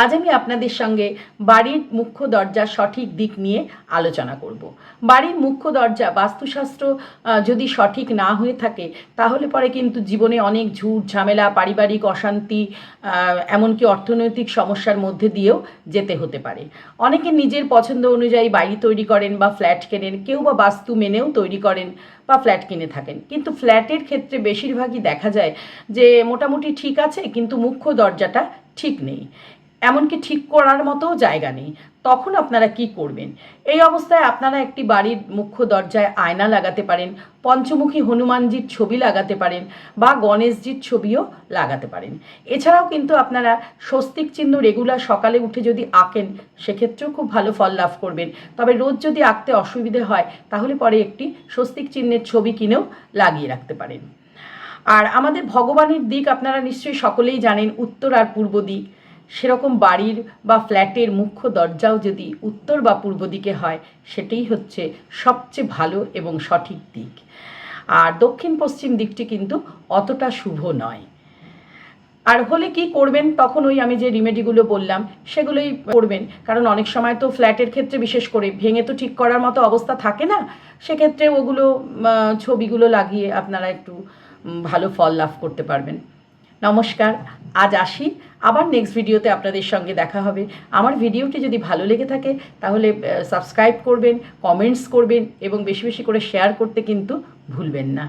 আজ আমি আপনাদের সঙ্গে বাড়ির মুখ্য দরজার সঠিক দিক নিয়ে আলোচনা করব। বাড়ির মুখ্য দরজা বাস্তুশাস্ত্র যদি সঠিক না হয়ে থাকে তাহলে পরে কিন্তু জীবনে অনেক ঝুট ঝামেলা, পারিবারিক অশান্তি, এমনকি অর্থনৈতিক সমস্যার মধ্যে দিয়েও যেতে হতে পারে। অনেকে নিজের পছন্দ অনুযায়ী বাড়ি তৈরি করেন বা ফ্ল্যাট কেনেন, কেউ বা বাস্তু মেনেও তৈরি করেন বা ফ্ল্যাট কিনে থাকেন। কিন্তু ফ্ল্যাটের ক্ষেত্রে বেশিরভাগই দেখা যায় যে মোটামুটি ঠিক আছে, কিন্তু মুখ্য দরজাটা ঠিক নেই, এমনকি ঠিক করার মতো জায়গা নেই। তখন আপনারা কি করবেন? এই অবস্থায় আপনারা একটি বাড়ির মুখ্য দরজায় আয়না লাগাতে পারেন, পঞ্চমুখী হনুমানজির ছবি লাগাতে পারেন বা গণেশজির ছবিও লাগাতে পারেন। এছাড়াও কিন্তু আপনারা স্বস্তিক চিহ্ন রেগুলার সকালে উঠে যদি আঁকেন সেক্ষেত্রেও খুব ভালো ফল লাভ করবেন। তবে রোজ যদি আঁকতে অসুবিধে হয় তাহলে পরে একটি স্বস্তিক চিহ্নের ছবি কিনেও লাগিয়ে রাখতে পারেন। আর আমাদের ভগবানের দিক আপনারা নিশ্চয়ই সকলেই জানেন, উত্তর আর পূর্ব দিক। সেরকম বাড়ির বা ফ্ল্যাটের মুখ্য দরজাও যদি উত্তর বা পূর্ব দিকে হয় সেটাই হচ্ছে সবচেয়ে ভালো এবং সঠিক দিক। আর দক্ষিণ পশ্চিম দিকটি কিন্তু অতটা শুভ নয়। আর হলে কি করবেন, তখন ওই আমি যে রিমেডিগুলো বললাম সেগুলোই করবেন। কারণ অনেক সময় তো ফ্ল্যাটের ক্ষেত্রে বিশেষ করে ভেঙে তো ঠিক করার মতো অবস্থা থাকে না, সেক্ষেত্রে ওগুলো ছবিগুলো লাগিয়ে আপনারা একটু ভালো ফল লাভ করতে পারবেন। নমস্কার, আজ আসি, আবার নেক্সট ভিডিওতে আপনাদের সঙ্গে দেখা হবে। আমার ভিডিওটি যদি ভালো লেগে থাকে তাহলে সাবস্ক্রাইব করবেন, কমেন্টস করবেন এবং বেশি বেশি করে শেয়ার করতে কিন্তু ভুলবেন না।